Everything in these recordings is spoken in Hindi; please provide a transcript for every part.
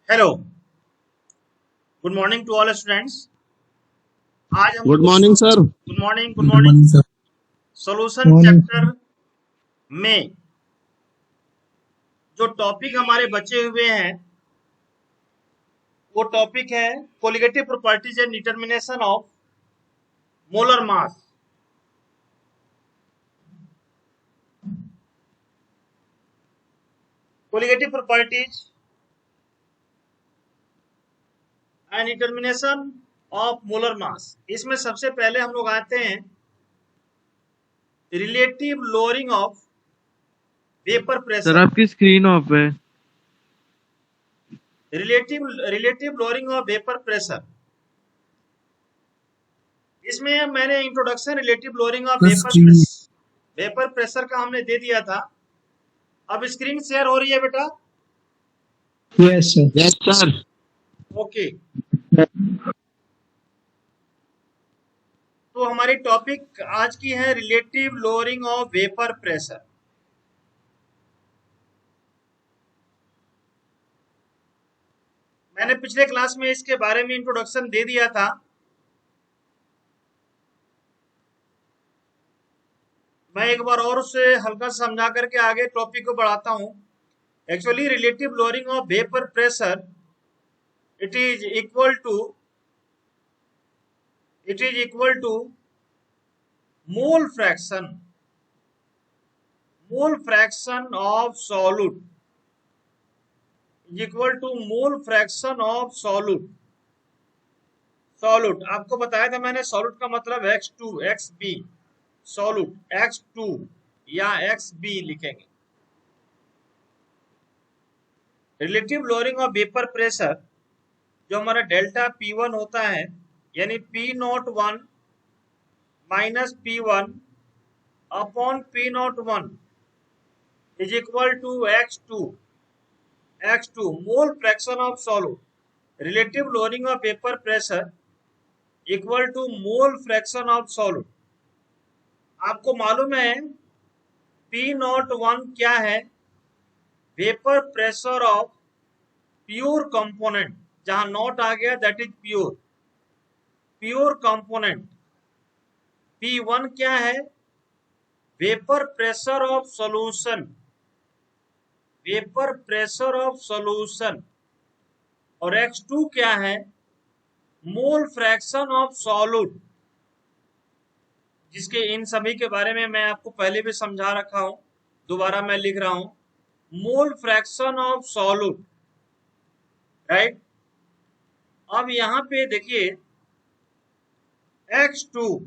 Hello, good morning to all students. आज हम good morning sir. Good morning good morning sir. Solution morning. Chapter में जो टॉपिक हमारे बचे हुए हैं वो टॉपिक है colligative properties and determination of molar mass. Colligative properties and determination of molar mass. इसमें सबसे पहले हम लोग आते हैं relative lowering of vapour sir pressure. आपकी स्क्रीन ऑफ है। Relative lowering of vapour pressure, इसमें मैंने introduction relative lowering of vapour pressure का हमने दे दिया था। अब स्क्रीन शेयर हो रही है बेटा? Yes sir. Yes sir. Okay, तो हमारी टॉपिक आज की है relative lowering of vapour pressure. मैंने पिछले क्लास में इसके बारे में इंट्रोडक्शन दे दिया था। मैं एक बार और उसे हल्का समझा करके आगे टॉपिक को बढ़ाता हूं। Actually relative lowering of vapour pressure it is equal to mole fraction of solute equal to mole fraction of solute. आपको बताया था मैंने, सॉल्यूट का मतलब X2 XB, सॉल्यूट X2 या XB लिखेंगे। Relative lowering of vapour pressure जो हमारा डेल्टा P1 होता है, यानी P01 minus P1 upon P01 is equal to X2 mole fraction of solute. Relative lowering of vapour pressure equal to mole fraction of solute. आपको मालूम है P01 क्या है? Vapour pressure of pure component, जहां नॉट आ गया that is pure component. P1 क्या है? Vapour pressure of solution. और X2 क्या है? मोल फ्रैक्शन ऑफ सॉल्यूट, जिसके इन सभी के बारे में मैं आपको पहले भी समझा रखा हूं, दोबारा मैं लिख रहा हूं, मोल फ्रैक्शन ऑफ सॉल्यूट, राइट। अब यहां पे देखिए X2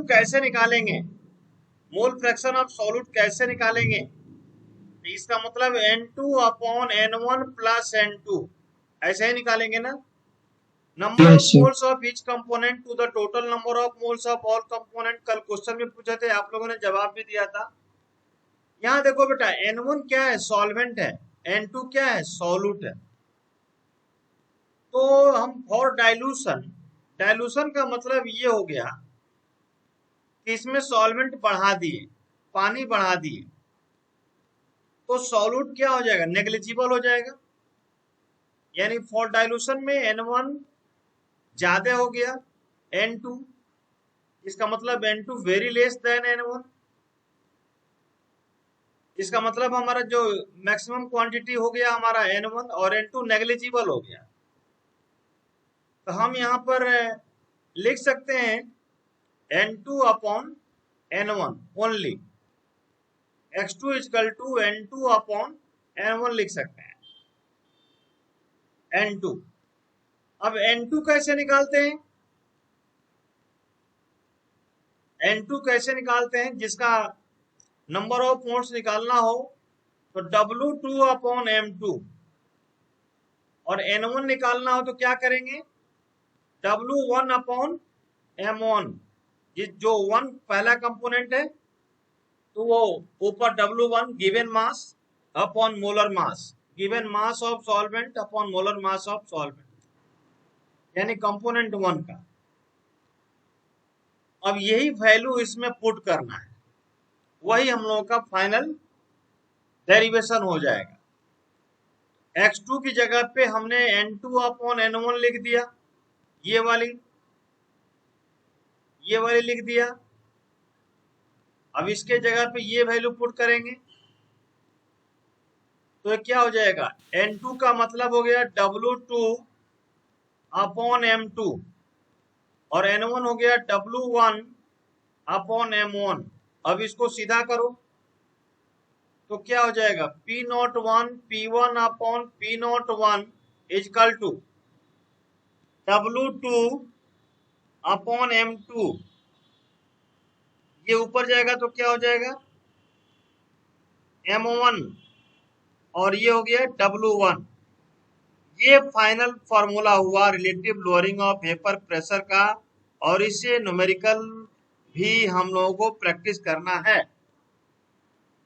कैसे निकालेंगे? मोल फ्रैक्शन ऑफ सॉल्यूट कैसे निकालेंगे? इसका मतलब N2 upon N1 plus N2, ऐसे ही निकालेंगे ना। Number of moles of each component to the total number of moles of all component. कल क्वेश्चन में पूछे थे, आप लोगों ने जवाब भी दिया था। यहाँ देखो बेटा, N1 क्या है? सॉल्वेंट है। N2 क्या है? सॉल्यूट है। तो हम फॉर डाइल्यूशन का मतलब ये हो गया कि इसमें सॉल्वेंट बढ़ा दिए, पानी बढ़ा दिए, तो सॉल्यूट क्या हो जाएगा? नेग्लिजिबल हो जाएगा। यानी फॉर डाइल्यूशन में N1 ज्यादा हो गया N2, इसका मतलब N2 very less than N1। इसका मतलब हमारा जो मैक्सिमम क्वांटिटी हो गया हमारा N1 और N2 नेग्लिजिबल हो गया। तो हम यहाँ पर लिख सकते हैं N2 upon N1 only. X2 equal to N2 upon N1 लिख सकते हैं, N2। अब N2 कैसे निकालते हैं? N2 कैसे निकालते हैं? जिसका नंबर ऑफ मोल्स निकालना हो तो W2 अपॉन M2, और N1 निकालना हो तो क्या करेंगे? W1 upon M1। जो 1 पहला कंपोनेंट है तो वो ऊपर W1 given mass upon molar mass, given mass of solvent upon molar mass of solvent, यानी कंपोनेंट 1 का। अब यही वैल्यू इसमें पुट करना है, वही हम लोगों का फाइनल डेरिवेशन हो जाएगा। x2 की जगह पे हमने n2 अपॉन n1 लिख दिया, ये वाली लिख दिया। अब इसके जगह पे ये वैल्यू पुट करेंगे तो ये क्या हो जाएगा, n2 का मतलब हो गया W2 अपॉन M2 और n1 हो गया W1 अपॉन M1। अब इसको सीधा करो तो क्या हो जाएगा, P01 P1 upon P01 is equal to W2 upon M2। ये ऊपर जाएगा तो क्या हो जाएगा, M1 और ये हो गया W1। ये फाइनल फॉर्मूला हुआ relative lowering of vapour pressure का, और इसे न्यूमेरिकल भी हम लोगों को प्रैक्टिस करना है।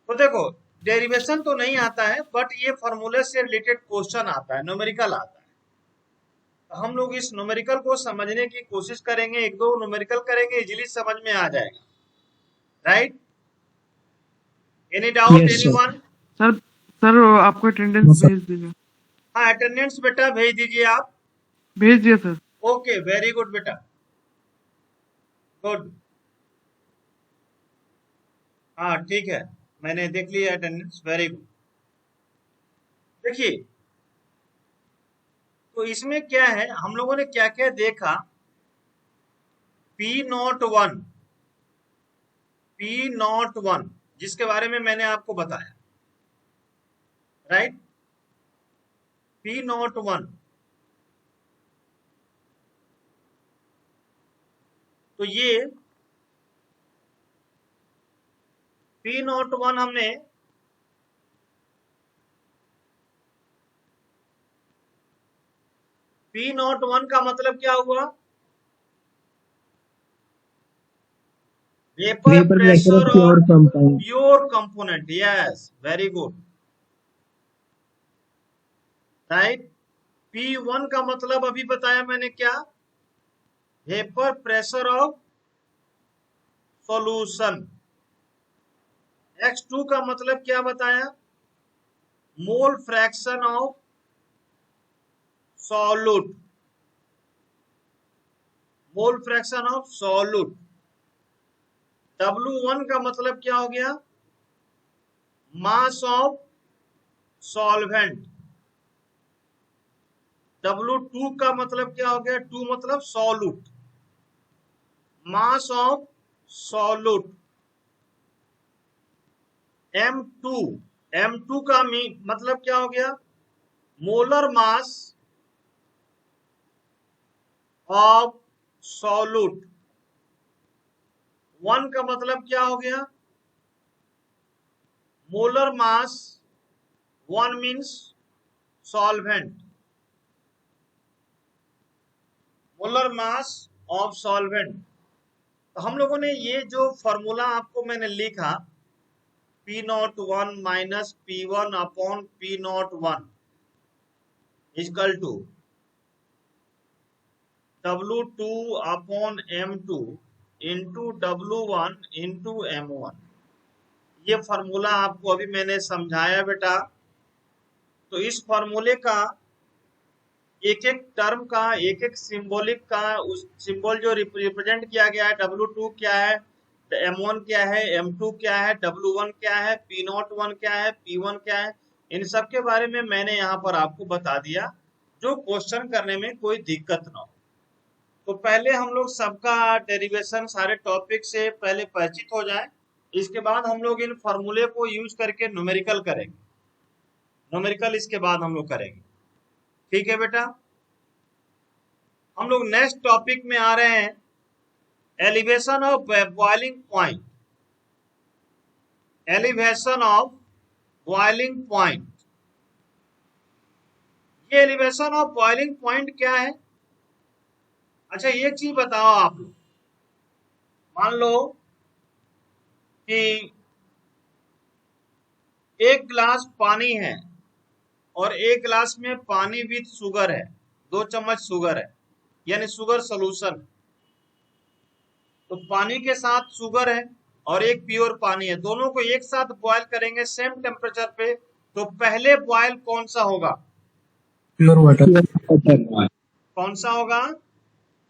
तो देखो डेरिवेशन तो नहीं आता है, बट ये फॉर्मूले से रिलेटेड क्वेश्चन आता है, न्यूमेरिकल आता है। तो हम लोग इस न्यूमेरिकल को समझने की कोशिश करेंगे, एक दो न्यूमेरिकल करेंगे, इजीली समझ में आ जाएगा। Right, any doubt Yes, sir. Anyone? Sir आपको अटेंडेंस भेज दीजिए। हाँ अटेंडेंस बेटा भेज दीजिए आप। भेज दिया सर। ओके वेरी गुड बेटा, गुड। हाँ ठीक है, मैंने देख लिया अटेंडेंस, वेरी गुड। देखिए तो इसमें क्या है, हम लोगों ने क्या क्या देखा, P01 जिसके बारे में मैंने आपको बताया, राइट। P01 तो ये P01 हमने P01 का मतलब क्या हुआ, vapour Vapor pressure of pressure pure और compound. Pure component. Yes very good, right. P1 का मतलब अभी बताया मैंने क्या, vapour pressure of solution. X2 का मतलब क्या बताया, मोल fraction of solute, mole fraction of solute. W1 का मतलब क्या हो गया, मास ऑफ सॉल्वेंट। W2 का मतलब क्या हो गया, 2 मतलब solute, mass of solute. M2 का मतलब क्या हो गया, मोलर मास ऑफ सॉल्यूट। 1 का मतलब क्या हो गया, molar mass 1 means solvent, molar mass of solvent. तो हम लोगों ने ये जो फॉर्मूला आपको मैंने लिखा, P01 minus P1 upon P01 equal to W2 upon M2 into W1 into M1। ये फॉर्मूला आपको अभी मैंने समझाया बेटा। तो इस फॉर्मूले का एक एक टर्म का, एक एक सिंबॉलिक का, उस सिंबल जो रिप्रेजेंट किया गया है, W2 क्या है, M1 क्या है, M2 क्या है, W1 क्या है, P01 क्या है, P1 क्या है, इन सब के बारे में मैंने यहाँ पर आपको बता दिया, जो क्वेश्चन करने में कोई दिक्कत ना हो। तो पहले हम लोग सबका डेरिवेशन सारे टॉपिक से पहले परिचित हो जाए, इसके बाद हम लोग इन फॉर्मूले को यूज करके न्यूमेरिकल करेंगे। न्यूमेरिकल इसके बाद हम लोग करेंगे, ठीक है बेटा। हम लोग नेक्स्ट टॉपिक में आ रहे हैं, elevation of boiling point. Elevation of boiling point, ये एलिवेशन ऑफ बॉइलिंग पॉइंट क्या है। अच्छा एक चीज बताओ आप लोग, मान लो कि एक गिलास पानी है और एक गिलास में पानी विद शुगर है, 2 चम्मच शुगर है, यानी शुगर सॉल्यूशन। तो पानी के साथ शुगर है और एक प्योर पानी है, दोनों को एक साथ बॉयल करेंगे सेम टेम्परेचर पे, तो पहले बॉयल कौन सा होगा, Pure water. Water. कौन सा होगा?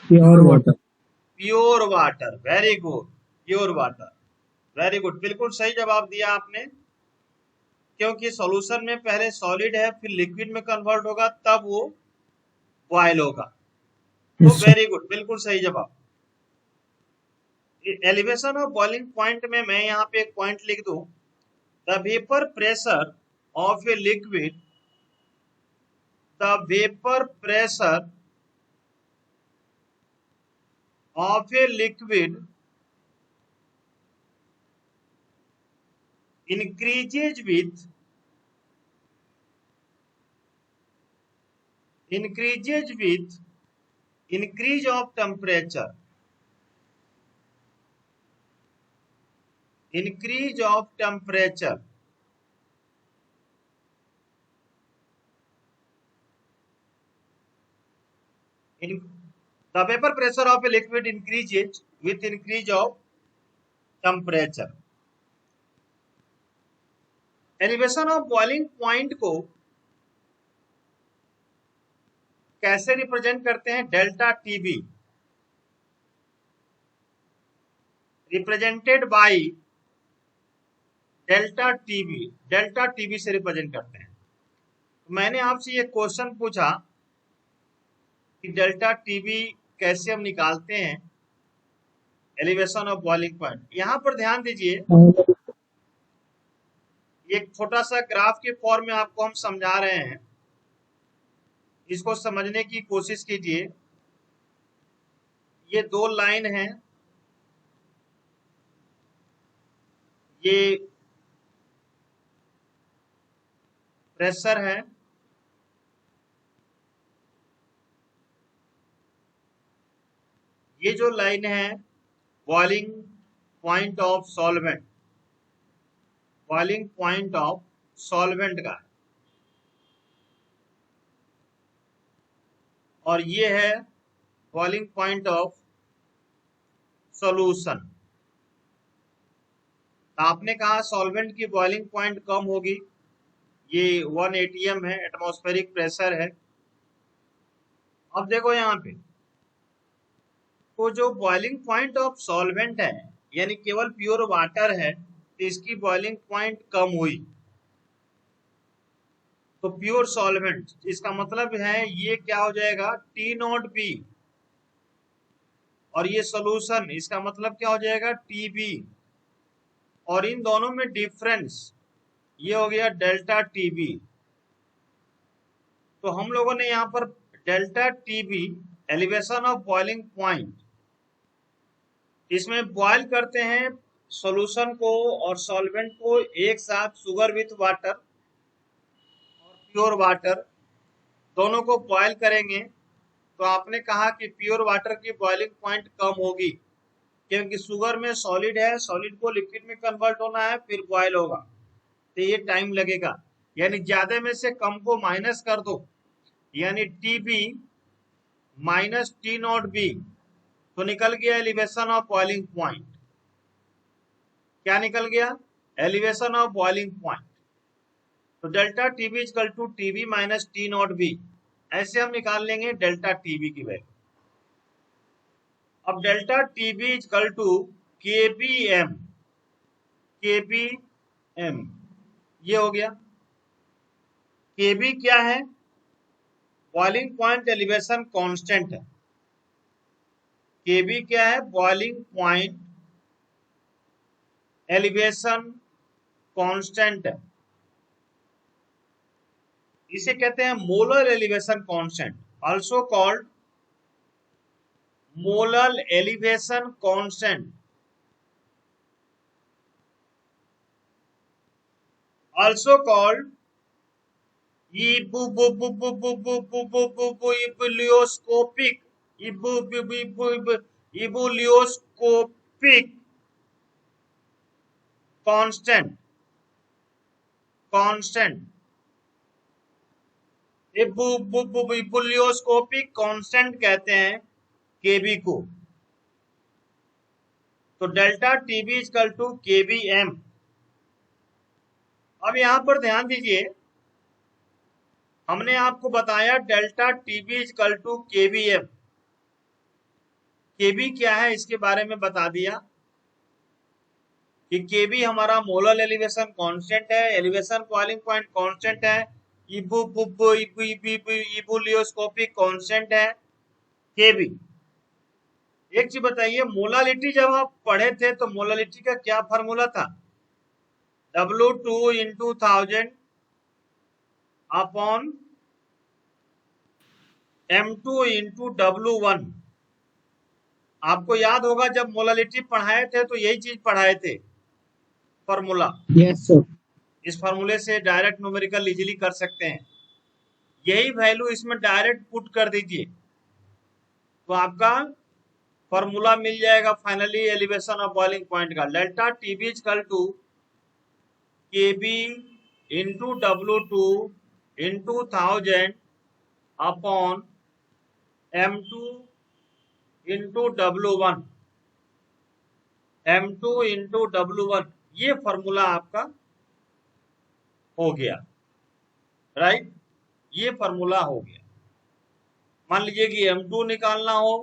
Pure water. Pure water. Very good, pure water, very good, बिल्कुल सही जवाब दिया आपने। क्योंकि सॉल्यूशन में पहले सॉलिड है, फिर लिक्विड में कन्वर्ट होगा, तब वो बॉयल होगा। तो Yes, sir. वेरी गुड, बिल्कुल सही जवाब। एलिवेशन ऑफ बॉइलिंग पॉइंट में मैं यहाँ पे एक पॉइंट लिख दूं, the vapour pressure of a liquid, the vapour pressure of a liquid increases with increase of temperature, increase of temperature, the vapor pressure of a liquid increases with increase of temperature। Elevation of boiling point को कैसे रिप्रेजेंट करते हैं? Delta TB, represented by delta TB, delta TB से रिप्रेजेंट करते हैं। तो मैंने आपसे ये क्वेश्चन पूछा कि डेल्टा टीबी कैसे हम निकालते हैं एलिवेशन ऑफ बॉइलिंग पॉइंट। यहां पर ध्यान दीजिए, एक छोटा सा ग्राफ के फॉर्म में आपको हम समझा रहे हैं, इसको समझने की कोशिश कीजिए। ये दो लाइन हैं, ये प्रेशर है, ये जो लाइन है boiling point of solvent, boiling point of solvent का, और ये है बॉइलिंग पॉइंट ऑफ सॉल्यूशन। आपने कहा सॉल्वेंट की बॉइलिंग पॉइंट कम होगी, ये 1 atm है, एटमॉस्फेरिक प्रेशर है। अब देखो यहाँ पे, तो जो बॉइलिंग पॉइंट ऑफ सॉल्वेंट है, यानी केवल प्योर वाटर है, तो इसकी बॉइलिंग पॉइंट कम हुई। तो प्योर सॉल्वेंट, इसका मतलब है ये क्या हो जाएगा? टी नॉट बी, और ये सॉल्यूशन, इसका मतलब क्या हो जाएगा? T B. और इन दोनों में डिफरेंस ये हो गया डेल्टा टीबी। तो हम लोगों ने यहाँ पर delta TB, elevation of boiling point, इसमें बॉयल करते हैं सॉल्यूशन को और सॉल्वेंट को एक साथ, शुगर विथ वाटर और प्योर वाटर, दोनों को बॉयल करेंगे। तो आपने कहा कि प्योर वाटर की बॉइलिंग पॉइंट कम होगी, क्योंकि शुगर में सॉलिड है, सॉलिड को लिक्विड में कन्वर्ट होना है, फिर बॉयल होगा, तो ये टाइम लगेगा। यानी ज्यादा में से कम को माइनस कर दो, यानी T B minus T not B, तो निकल गया एलिवेशन ऑफ बॉइलिंग पॉइंट। क्या निकल गया? Elevation of boiling point. तो delta TB equal to TB minus T not B, ऐसे हम निकाल लेंगे डेल्टा टीबी की वैल्यू। अब delta TB equal to K B M, K B M, ये हो गया। के बी क्या है? बॉइलिंग पॉइंट एलिवेशन कांस्टेंट है। के बी क्या है? बॉइलिंग पॉइंट एलिवेशन कांस्टेंट है। इसे कहते हैं molar elevation constant, also called molar elevation constant, also called ebullioscopic, ebullioscopic constant, constant, ebullioscopic constant कहते हैं केबी को। तो delta TB equal to KB M. अब यहां पर ध्यान दीजिए, हमने आपको बताया delta TB equal to KBM. KB क्या है इसके बारे में बता दिया कि केबी हमारा मोलर एलिवेशन कांस्टेंट है, एलिवेशन बॉइलिंग पॉइंट कांस्टेंट है, इबुलियोस्कोपिक कांस्टेंट है केबी। एक चीज बताइए, मोलालिटी जब आप पढ़े थे तो मोलालिटी का क्या फार्मूला था? W2 into 1000 upon M2 into W1। आपको याद होगा जब मोलालिटी पढ़ाए थे तो यही चीज पढ़ाए थे, फार्मूला। Yes, sir. इस फार्मूले से डायरेक्ट न्यूमेरिकल इजीली कर सकते हैं। यही वैल्यू इसमें डायरेक्ट पुट कर दीजिए तो आपका फार्मूला मिल जाएगा finally elevation of boiling point का। Delta TB equal to KB into W2 into 1000 upon M2 into W1, M2 into W1। ये फार्मूला आपका हो गया, राइट? ये फार्मूला हो गया। मान लीजिए कि M2 निकालना हो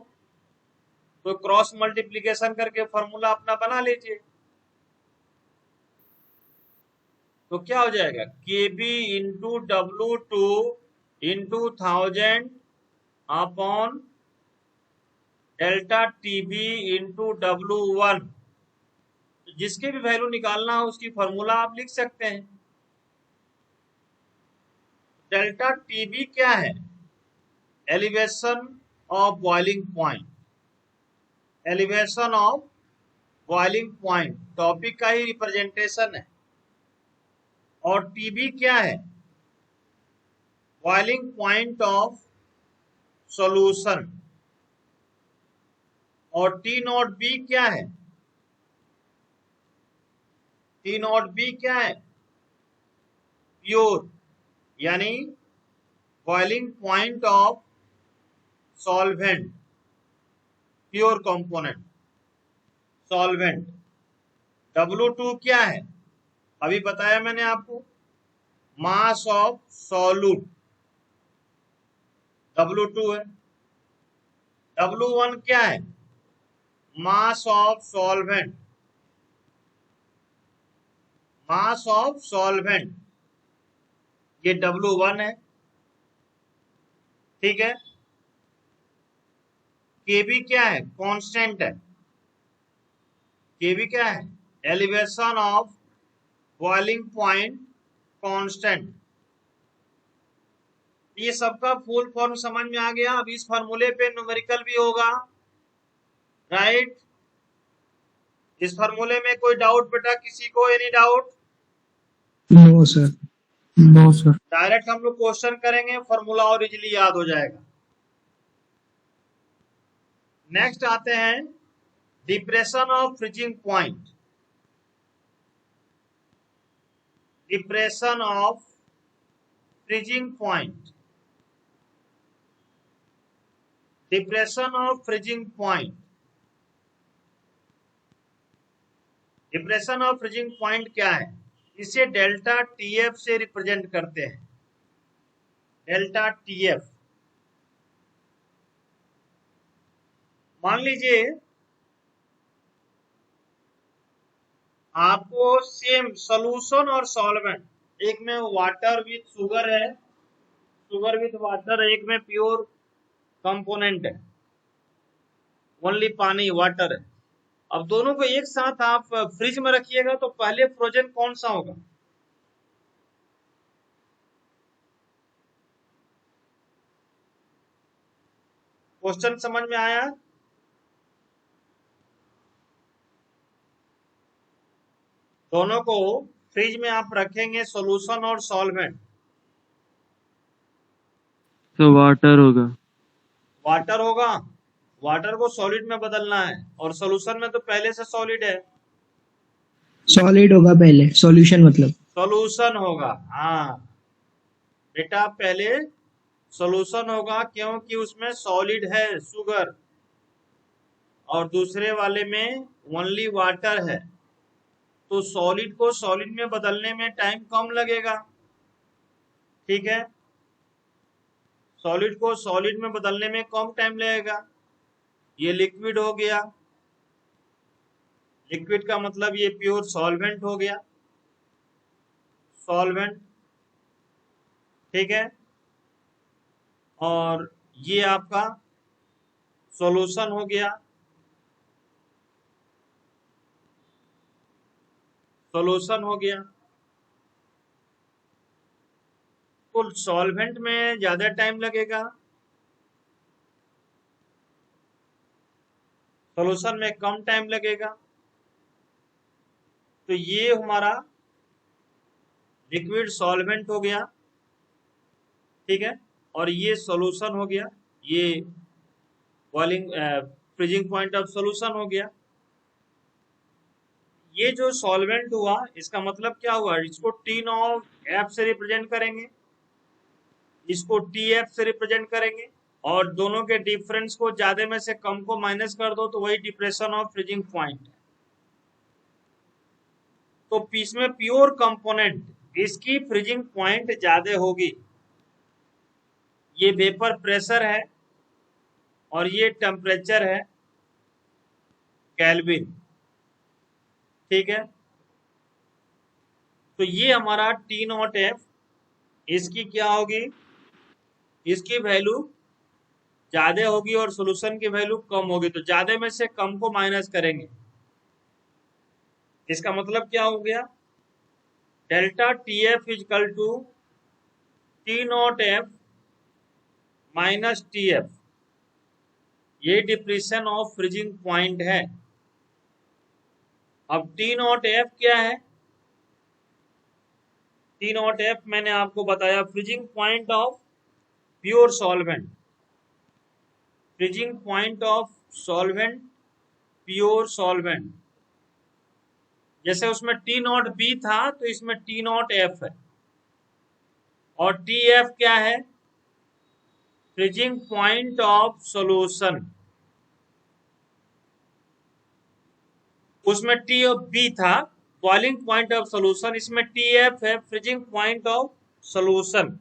तो क्रॉस मल्टीप्लिकेशन करके फार्मूला अपना बना लीजिए। तो क्या हो जाएगा? KB into W2 into 1000 upon delta TB into W1। जिसके भी वैल्यू निकालना हो उसकी फार्मूला आप लिख सकते हैं। डेल्टा टीबी क्या है? Elevation of boiling point. Elevation of boiling point topic का ही रिप्रेजेंटेशन है। और टीबी क्या है? Boiling point of solution. और टी नॉट बी क्या है? टी नॉट बी क्या है? प्योर, यानी boiling point of solvent, pure component solvent. W2 क्या है? अभी बताया मैंने आपको, मास ऑफ सॉल्यूट W2 है। W1 क्या है? Mass of solvent, mass of solvent, ये W1 है। ठीक है। केबी क्या है? कांस्टेंट है। केबी क्या है? Elevation of boiling point constant. ये सबका फुल फॉर्म समझ में आ गया। अब इस फार्मूले पे न्यूमेरिकल भी होगा, राइट? इस फार्मूले में कोई डाउट बेटा किसी को? Any doubt? No, sir. No sir. Direct हम लोग क्वेश्चन करेंगे, फार्मूला और इजीली याद हो जाएगा। नेक्स्ट आते हैं depression of freezing point. Depression of freezing point. Depression of freezing point. Depression of freezing point क्या है? इसे डेल्टा टीएफ से रिप्रेजेंट करते हैं। Delta TF. मान लीजिए आपको सेम सॉल्यूशन और सॉल्वेंट, एक में वाटर विथ शुगर है, शुगर विथ वाटर, एक में प्योर कंपोनेंट है, ओनली पानी वाटर है। अब दोनों को एक साथ आप फ्रिज में रखिएगा तो पहले फ्रोजन कौन सा होगा? क्वेश्चन समझ में आया? दोनों को फ्रिज में आप रखेंगे, सॉल्यूशन और सॉल्वेंट, तो वाटर होगा। वाटर होगा। वाटर को सॉलिड में बदलना है और सॉल्यूशन में तो पहले से सॉलिड है। Solid होगा पहले, solution मतलब। सॉल्यूशन होगा, हाँ बेटा, पहले सॉल्यूशन होगा क्योंकि उसमें सॉलिड है शुगर, और दूसरे वाले में ओनली वाटर है। तो सॉलिड को सॉलिड में बदलने में टाइम कम लगेगा। ठीक है। सॉलिड को सॉलिड में बदलने में कम टाइम लगेगा। ये लिक्विड हो गया, लिक्विड का मतलब ये प्योर सॉल्वेंट हो गया, सॉल्वेंट, ठीक है। और ये आपका सॉल्यूशन हो गया, सॉल्यूशन हो गया। तो सॉल्वेंट में ज्यादा टाइम लगेगा, सॉल्यूशन में कम टाइम लगेगा। तो ये हमारा लिक्विड सॉल्वेंट हो गया, ठीक है। और ये सॉल्यूशन हो गया, ये boiling freezing point of solution हो गया। ये जो सॉल्वेंट हुआ इसका मतलब क्या हुआ, इसको टी नॉट एफ से रिप्रेजेंट करेंगे, इसको टी एफ से रिप्रेजेंट करेंगे, और दोनों के डिफरेंस को ज्यादा में से कम को माइनस कर दो तो वही डिप्रेशन ऑफ फ्रीजिंग पॉइंट है। तो इसमें प्योर कंपोनेंट इसकी फ्रीजिंग पॉइंट ज्यादा होगी। ये वेपर प्रेशर है और ये टेम्परेचर है केल्विन, ठीक है। तो ये हमारा टी नॉट एफ, इसकी क्या होगी, इसकी वैल्यू ज्यादा होगी और सॉल्यूशन की वैल्यू कम होगी। तो ज्यादा में से कम को माइनस करेंगे, इसका मतलब क्या हो गया, delta T F is equal to T naught F minus T F, ये डिप्रेशन ऑफ फ्रीजिंग पॉइंट है। अब टी नॉट एफ क्या है, टी नॉट एफ मैंने आपको बताया freezing point of pure solvent, freezing point of solvent, pure solvent. जैसे उसमें टी नॉट बी था तो इसमें टी नॉट एफ है, और टी एफ क्या है, फ्रीजिंग पॉइंट ऑफ सॉल्यूशन। उसमें टी ऑफ बी था बॉइलिंग पॉइंट ऑफ सॉल्यूशन, इसमें टी एफ है फ्रीजिंग पॉइंट ऑफ सॉल्यूशन,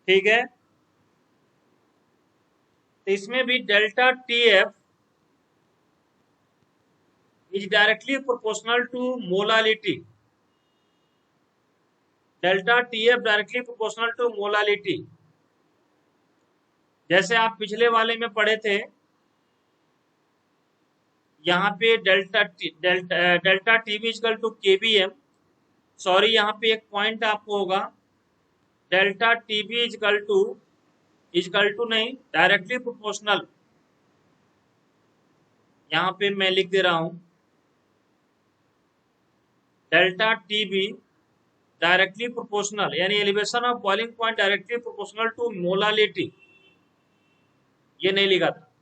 ठीक है। तो इसमें भी delta T F is directly proportional to molality, delta T F directly proportional to molality. जैसे आप पिछले वाले में पढ़े थे, यहाँ पे delta TB is equal to KBM, sorry यहाँ पे एक पॉइंट आपको होगा, डेल्टा टीबी इजकल टू नहीं, डायरेक्टली प्रोपोर्शनल, यहाँ पे मैं लिख दे रहा हूं, डेल्टा टीबी डायरेक्टली प्रोपोर्शनल, यानी elevation of boiling point directly proportional to molality, ये नहीं लिखा था,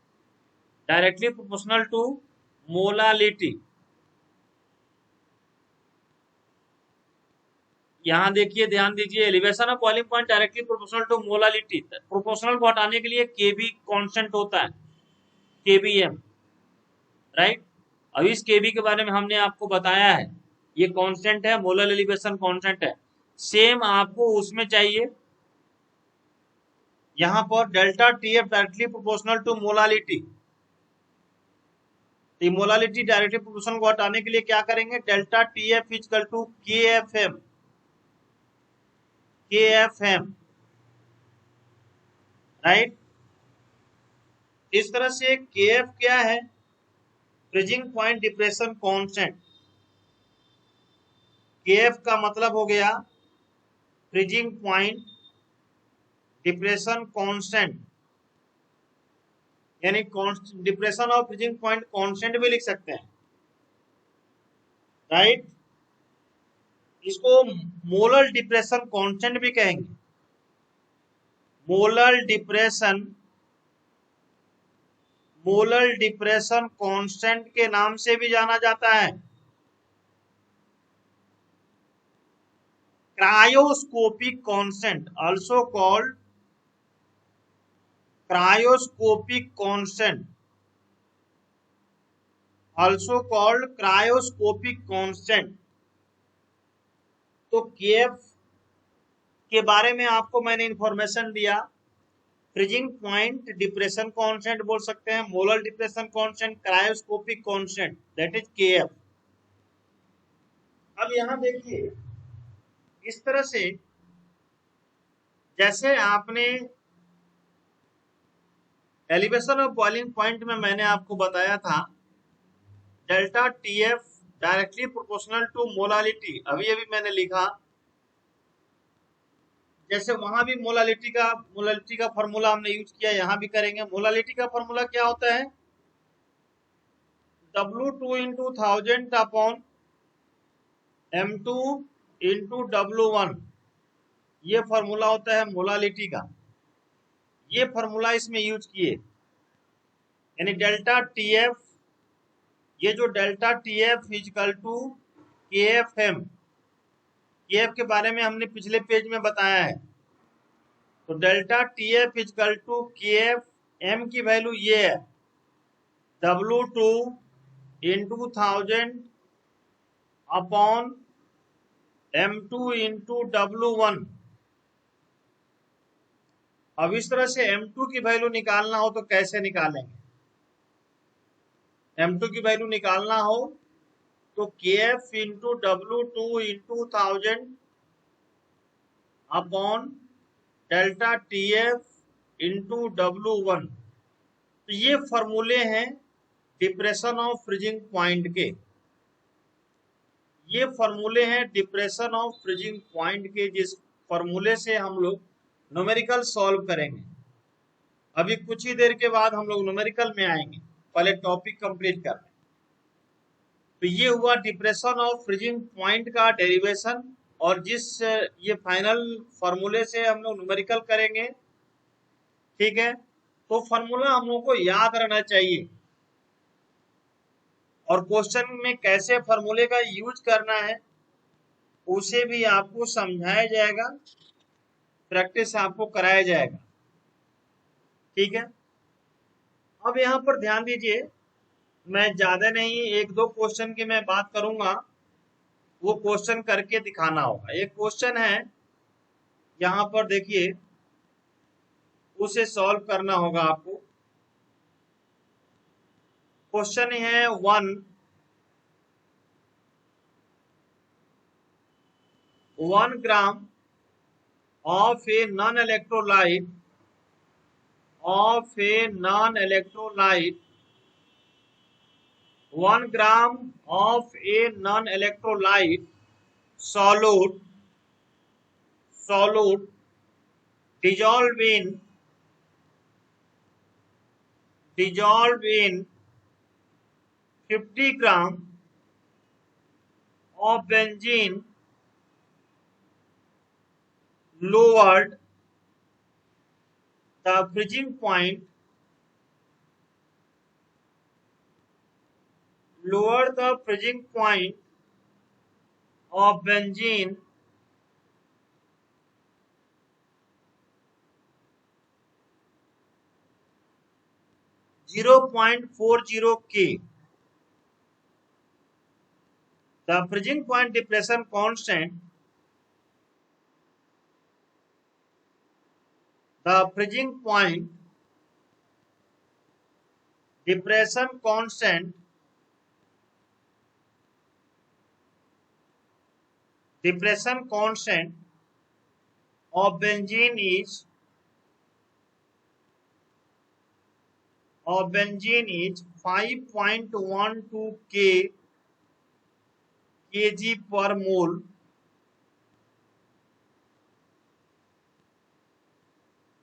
डायरेक्टली प्रोपोर्शनल टू मोलालिटी। यहाँ देखिए, ध्यान दीजिए, elevation of boiling point directly proportional to molality, proportional को हटाने के लिए केबी कांस्टेंट होता है, केबीएम, राइट। अब इस केबी के बारे में हमने आपको बताया है, ये कांस्टेंट है, मोलर एलिवेशन कांस्टेंट है। सेम आपको उसमें चाहिए, यहाँ पर delta T F directly proportional to molality. Molality directly proportional को हटाने के लिए क्या करेंगे, delta T F is equal to K F M, K F M, right. इस तरह से के एफ क्या है, freezing point depression constant. K F का मतलब हो गया फ्रीजिंग पॉइंट डिप्रेशन कांस्टेंट, यानी depression of freezing point constant भी लिख सकते हैं, राइट। इसको मोलर डिप्रेशन कांस्टेंट भी कहेंगे, मोलर डिप्रेशन कांस्टेंट के नाम से भी जाना जाता है। Cryoscopic constant, also called cryoscopic constant, also called cryoscopic constant। तो केएफ के बारे में आपको मैंने इंफॉर्मेशन दिया। फ्रीजिंग पॉइंट डिप्रेशन कांस्टेंट बोल सकते हैं, molar depression constant, cryoscopic constant that is KF. अब यहां देखिए, इस तरह से जैसे आपने एलिवेशन ऑफ बॉइलिंग पॉइंट में मैंने आपको बताया था delta TF directly proportional to molality, अभी अभी मैंने लिखा, जैसे वहां भी मोलालिटी का फॉर्मूला हमने यूज किया, यहां भी करेंगे। मोलालिटी का फॉर्मूला क्या होता है? W2 into 1000 upon M2 into W1, ये फॉर्मूला होता है मोलालिटी का। ये फॉर्मूला इसमें यूज किए, यानी डेल्टा टीएफ, ये जो delta TF is equal to KF M, KF के बारे में हमने पिछले पेज में बताया है। तो delta TF is equal to KF M की वैल्यू ये है W2 into 1000 upon M2 into W1। अब इस तरह से M2 की वैल्यू निकालना हो तो कैसे निकालेंगे? M2 की वैल्यू निकालना हो तो KF into W2 into 1000 upon delta TF into W1। तो ये फॉर्मूले हैं डिप्रेशन ऑफ फ्रीजिंग पॉइंट के, ये फॉर्मूले हैं डिप्रेशन ऑफ फ्रीजिंग पॉइंट के, जिस फॉर्मूले से हम लोग न्यूमेरिकल सॉल्व करेंगे। अभी कुछ ही देर के बाद हम लोग न्यूमेरिकल में आएंगे, पहले टॉपिक कंप्लीट कर लें। तो ये हुआ डिप्रेशन ऑफ फ्रीजिंग पॉइंट का डेरिवेशन, और जिस ये फाइनल फॉर्मूले से हम लोग न्यूमेरिकल करेंगे, ठीक है। तो फॉर्मूला हम लोग को याद रहना चाहिए, और क्वेश्चन में कैसे फॉर्मूले का यूज करना है उसे भी आपको समझाया जाएगा, प्रैक्टिस आपको कराया जाएगा, ठीक है। अब यहाँ पर ध्यान दीजिए, मैं ज्यादा नहीं, एक दो क्वेश्चन की मैं बात करूंगा, वो क्वेश्चन करके दिखाना होगा। एक क्वेश्चन है यहाँ पर देखिए, उसे सॉल्व करना होगा आपको। क्वेश्चन है 1 ग्राम of a non-electrolyte 1 gram of a non-electrolyte solute dissolved in 50 gram of benzene lowered the freezing point of benzene (0.40 K). The freezing point depression constant depression constant of benzene is 5.12 kg per mole.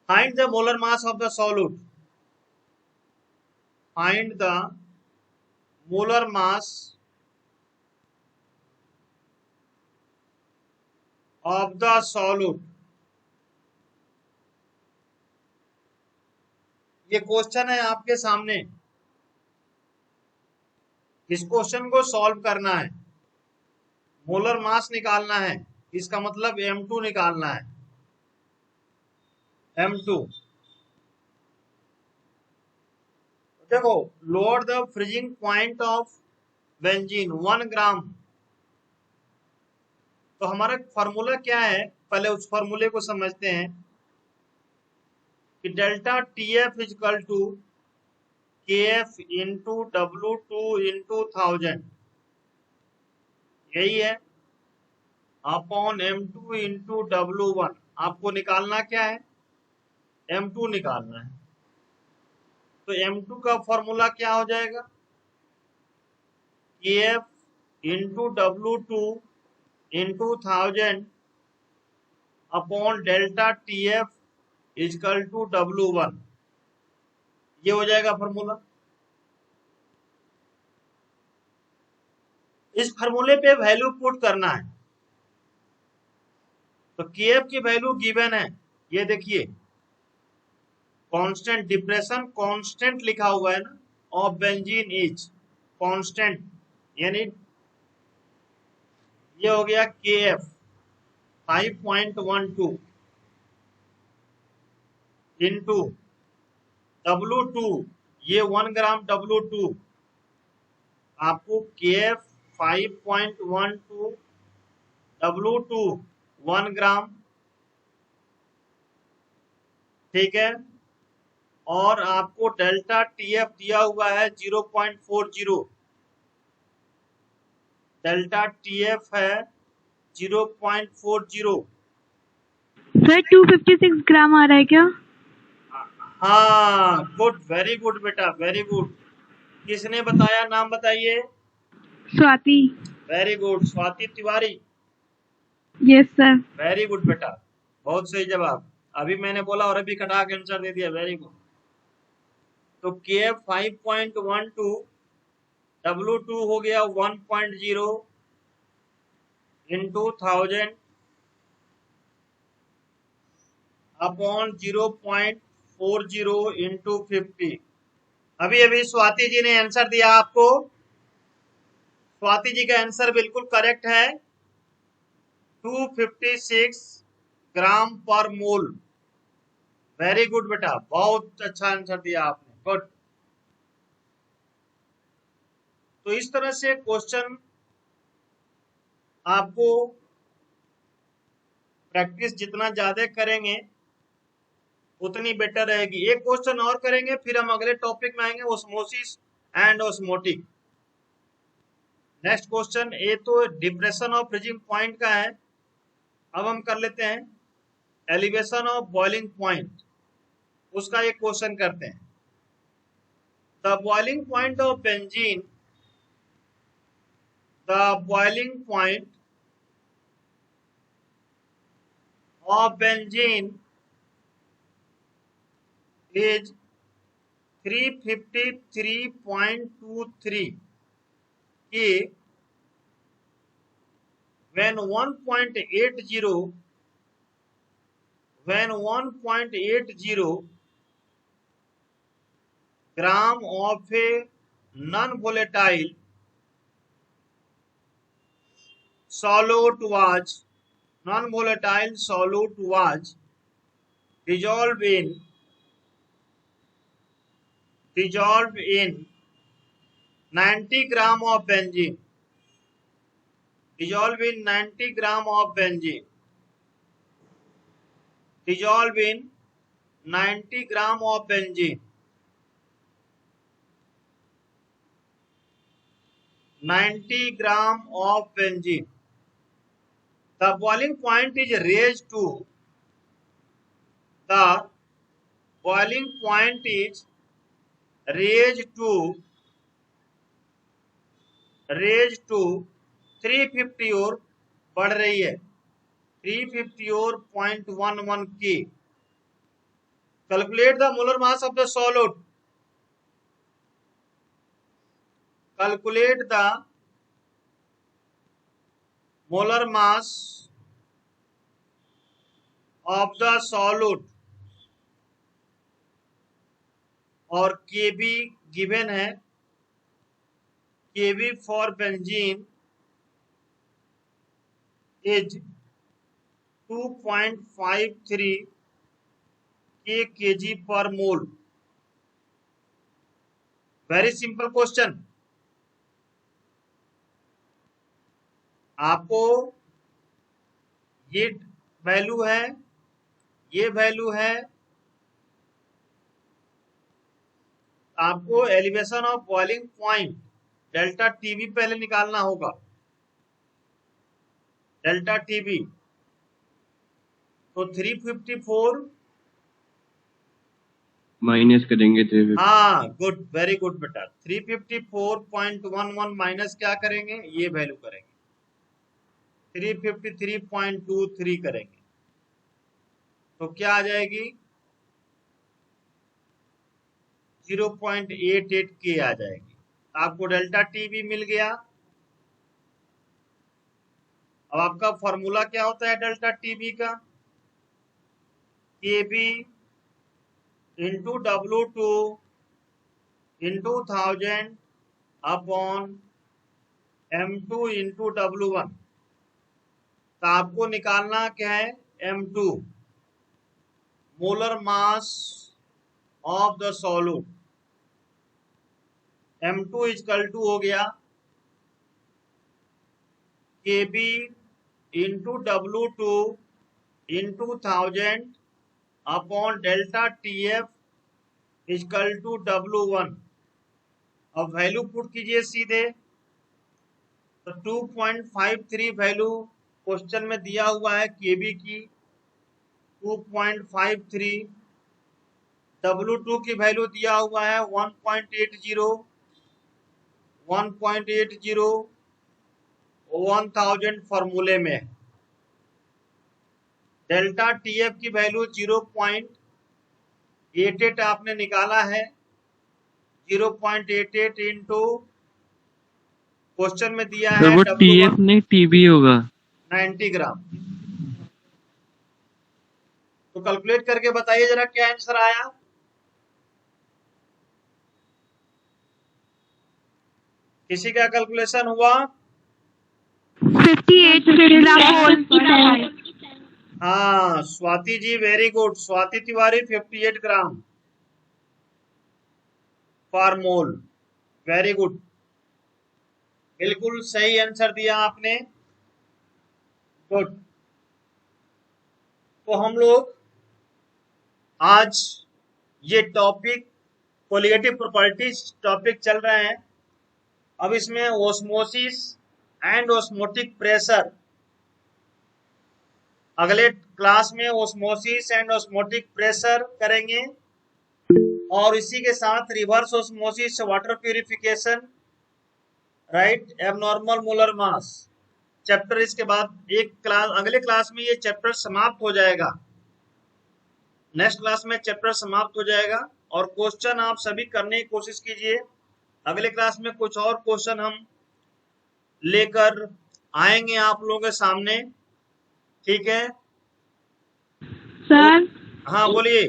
Find the molar mass of the solute. Find the molar mass of the solute. ये क्वेश्चन है आपके सामने, इस क्वेश्चन को सॉल्व करना है, मोलर मास निकालना है, इसका मतलब M2 निकालना है, M2। देखो, lower the freezing point of benzene 1 ग्राम, तो हमारा फॉर्मूला क्या है? पहले उस फॉर्मूले को समझते हैं कि delta T F is equal to K F into W2 into 1000, यही है, अपॉन M2 इंटू W1। आपको निकालना क्या है? M2 निकालना है। तो M2 का फॉर्मूला क्या हो जाएगा? KF into W2 into 1000 upon delta TF is equal to W1, ये हो जाएगा फॉर्मूला। इस फॉर्मूले पे वैल्यू पुट करना है। तो KF की वैल्यू गिवन है, ये देखिए, कांस्टेंट डिप्रेशन कांस्टेंट लिखा हुआ है ना, ऑफ बेंजीन इज कांस्टेंट, यानी ये हो गया KF 5.12 इंटू W2, ये 1 ग्राम W2, आपको KF 5.12 W2 1 ग्राम, ठीक है। और आपको डेल्टा TF दिया हुआ है 0.40, डेल्टा TF है 0.40। सर 256 ग्राम आ रहा है क्या? हाँ, गुड, वेरी गुड बेटा, वेरी गुड। किसने बताया, नाम बताइए? Swati. Very good, Swati Tiwari. Yes sir. Very good बेटा, बहुत सही जवाब। अभी मैंने बोला और अभी कटा के आंसर दे दिया, वेरी गुड। तो KF 5.12, W2 हो गया 1.0 इंटू 1000 अपॉन 0.40 इंटू 50। अभी अभी स्वाति जी ने आंसर दिया आपको। स्वाति जी का आंसर बिल्कुल करेक्ट है, 256 ग्राम पर मोल। वेरी गुड बेटा, बहुत अच्छा आंसर दिया आपने, गुड। तो इस तरह से क्वेश्चन आपको प्रैक्टिस जितना ज्यादा करेंगे उतनी बेटर रहेगी। एक क्वेश्चन और करेंगे, फिर हम अगले टॉपिक में आएंगे, osmosis and osmotic. Next question, ये तो डिप्रेशन ऑफ फ्रीजिंग पॉइंट का है। अब हम कर लेते हैं एलिवेशन ऑफ बॉइलिंग पॉइंट, उसका एक क्वेश्चन करते हैं। The boiling point of benzene, the boiling point of benzene is 353.23 K when 1.80 gram of a non-volatile solute was dissolved in 90 gram of benzene, dissolved in 90 gram of benzene, dissolved in 90 gram of benzene, 90 gram of benzene. The boiling point is raised to, the boiling point is raised to 350 और बढ़ रही है 350 और 0.11 K. Calculate the molar mass of the solute. Calculate the molar mass of the solute, और Kb given है, Kb for benzene is 2.53 kg per mole. Very simple question. आपको ये वैल्यू है, ये वैल्यू है। आपको elevation of boiling point delta TB पहले निकालना होगा, डेल्टा टीबी। तो 354 माइनस करेंगे 350। हाँ गुड, वेरी गुड बेटा। 354.11 माइनस क्या करेंगे, ये वैल्यू करेंगे, 353.23 करेंगे, तो क्या आ जाएगी, 0.88 के आ जाएगी। आपको डेल्टा टी भी मिल गया। अब आपका फॉर्मूला क्या होता है डेल्टा टीबी का, K B into W2 into 1000 upon M2 into W1। तो आपको निकालना क्या है, M2 molar mass of the solute. M2 equal to हो गया KB into W2 into 1000 upon delta TF equal to W1। अब वैल्यू पुट कीजिए सीधे, तो 2.53 वैल्यू क्वेश्चन में दिया हुआ है KB की 2.53, W2 की वैल्यू दिया हुआ है 1.80, 1000 फॉर्मूले में। डेल्टा TF की वैल्यू 0.88 आपने निकाला है, 0.88 इंटू क्वेश्चन में दिया तो है वो W1 टीएफ नहीं टीबी होगा। 90 ग्राम। तो कैलकुलेट करके बताइए जरा क्या आंसर आया। किसी का कैलकुलेशन हुआ? 58 ग्राम मोल। हाँ स्वाति जी, वेरी गुड। स्वाति तिवारी 58 ग्राम पर मोल, वेरी गुड, बिल्कुल सही आंसर दिया आपने, गुड। तो हम लोग आज ये टॉपिक कोलिगेटिव प्रॉपर्टीज टॉपिक चल रहे हैं। अब इसमें ओस्मोसिस एंड ओस्मोटिक प्रेशर, अगले क्लास में ओस्मोसिस एंड ओस्मोटिक प्रेशर करेंगे, और इसी के साथ reverse osmosis water purification, right, abnormal molar mass chapter. इसके बाद एक क्लास, अगले क्लास में ये चैप्टर समाप्त हो जाएगा, नेक्स्ट क्लास में चैप्टर समाप्त हो जाएगा। और क्वेश्चन आप सभी करने की कोशिश कीजिए। अगले क्लास में कुछ और क्वेश्चन हम लेकर आएंगे आप लोगों के सामने, ठीक है सर हाँ बोलिए।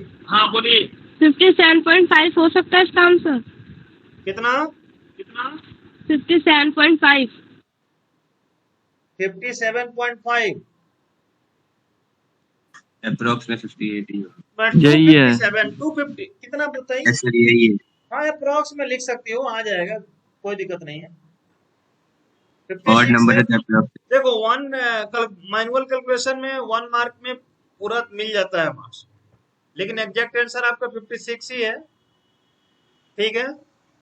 57.5 हो सकता है इसका आंसर? कितना? 57.5। 57.5 अप्रोक्स में 58 ही होगा। यही है। 250 कितना बताइए? Yes sir, यही है। हाँ अप्रोक्स में लिख सकती हो, आ जाएगा, कोई दिक्कत नहीं है। ऑड 56 नंबर है। है तो अप्रोक्स। देखो मैनुअल कैलकुलेशन में 1 मार्क में पूरा मिल जाता है मार्क्स, लेकिन एग्जैक्ट आंसर आपका 56 ही है, ठीक है।